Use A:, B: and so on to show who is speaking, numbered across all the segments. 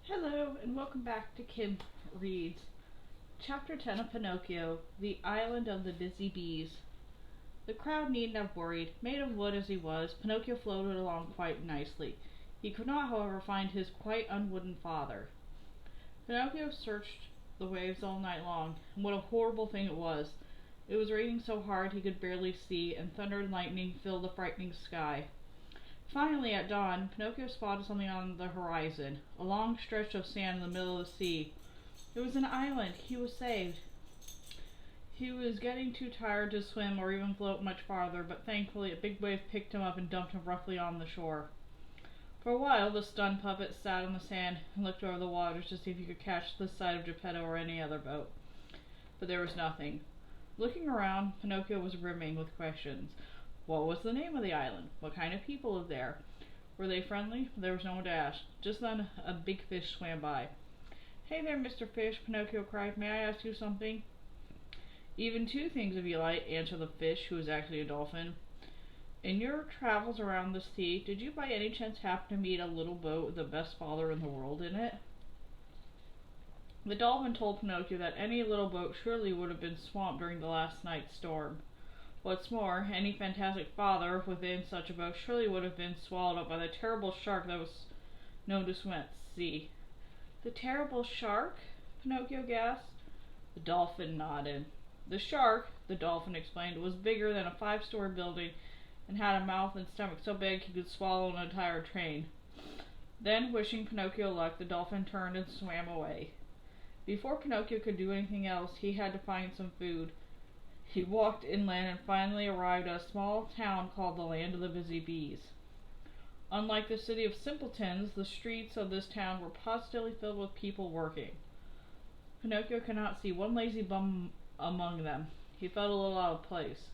A: Hello, and welcome back to Kim Reads. Chapter 10 of Pinocchio, The Island of the Busy Bees. The crowd needn't have worried. Made of wood as he was, Pinocchio floated along quite nicely. He could not, however, find his quite unwooden father. Pinocchio searched the waves all night long, and what a horrible thing it was. It was raining so hard he could barely see, and thunder and lightning filled the frightening sky. Finally, at dawn, Pinocchio spotted something on the horizon, a long stretch of sand in the middle of the sea. It was an island. He was saved. He was getting too tired to swim or even float much farther, but thankfully a big wave picked him up and dumped him roughly on the shore. For a while the stunned puppet sat on the sand and looked over the waters to see if he could catch the sight of Geppetto or any other boat. But there was nothing. Looking around, Pinocchio was brimming with questions. What was the name of the island? What kind of people lived there? Were they friendly? There was no one to ask. Just then a big fish swam by. "Hey there, Mr. Fish," Pinocchio cried. "May I ask you something?" "Even two things, if you like," answered the fish, who was actually a dolphin. "In your travels around the sea, did you by any chance happen to meet a little boat with the best father in the world in it?" The dolphin told Pinocchio that any little boat surely would have been swamped during the last night's storm. What's more, any fantastic father within such a boat surely would have been swallowed up by the terrible shark that was known to swim at sea. "The terrible shark?" Pinocchio gasped. The dolphin nodded. "The shark," the dolphin explained, "was bigger than a 5-story building and had a mouth and stomach so big he could swallow an entire train." Then, wishing Pinocchio luck, the dolphin turned and swam away. Before Pinocchio could do anything else, he had to find some food. He walked inland and finally arrived at a small town called the Land of the Busy Bees. Unlike the city of simpletons, the streets of this town were positively filled with people working. Pinocchio could not see one lazy bum among them. He felt a little out of place.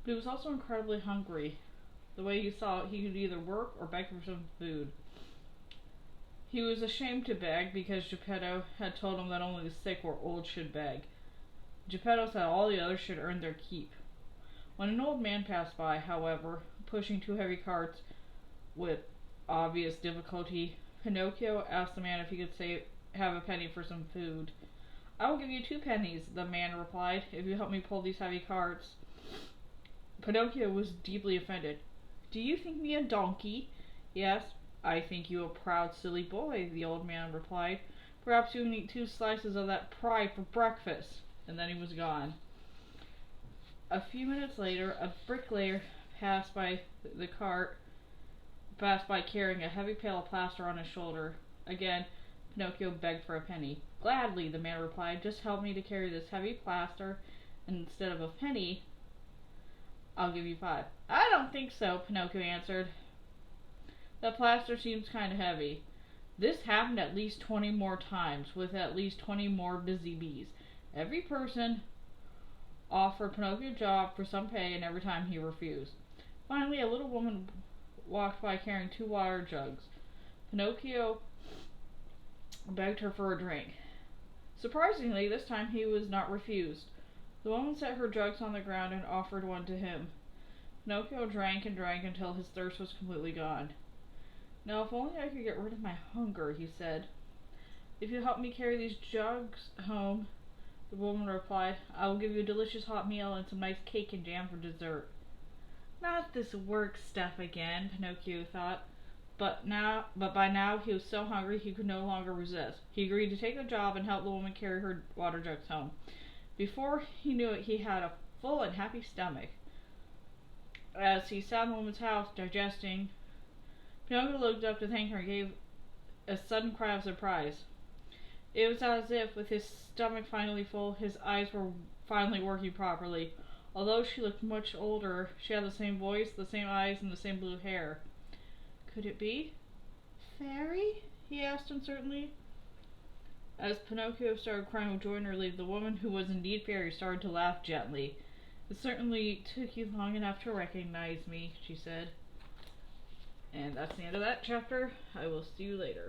A: But he was also incredibly hungry. The way he saw it, he could either work or beg for some food. He was ashamed to beg because Geppetto had told him that only the sick or old should beg. Geppetto said all the others should earn their keep. When an old man passed by, however, pushing 2 heavy carts with obvious difficulty, Pinocchio asked the man if he could have a penny for some food. "I will give you 2 pennies, the man replied, "if you help me pull these heavy carts." Pinocchio was deeply offended. "Do you think me a donkey?" he asked. "I think you a proud, silly boy," the old man replied. "Perhaps you can eat 2 slices of that pie for breakfast." And then he was gone. A few minutes later, a bricklayer passed by carrying a heavy pail of plaster on his shoulder. Again, Pinocchio begged for a penny. "Gladly," the man replied. "Just help me to carry this heavy plaster, and instead of a penny, I'll give you 5. "I don't think so," Pinocchio answered. "That plaster seems kind of heavy." This happened at least 20 more times, with at least 20 more busy bees. Every person offered Pinocchio a job for some pay, and every time he refused. Finally, a little woman walked by carrying 2 water jugs. Pinocchio begged her for a drink. Surprisingly, this time he was not refused. The woman set her jugs on the ground and offered one to him. Pinocchio drank and drank until his thirst was completely gone. "Now, if only I could get rid of my hunger," he said. "If you help me carry these jugs home," the woman replied, "I will give you a delicious hot meal and some nice cake and jam for dessert." Not this work stuff again, Pinocchio thought. But by now he was so hungry he could no longer resist. He agreed to take the job and help the woman carry her water jugs home. Before he knew it, he had a full and happy stomach. As he sat in the woman's house, digesting, Pinocchio looked up to thank her and gave a sudden cry of surprise. It was as if, with his stomach finally full, his eyes were finally working properly. Although she looked much older, she had the same voice, the same eyes, and the same blue hair. Could it be Fairy? He asked uncertainly. As Pinocchio started crying with joy and relief, the woman, who was indeed Fairy, started to laugh gently. "It certainly took you long enough to recognize me," she said. And that's the end of that chapter. I will see you later.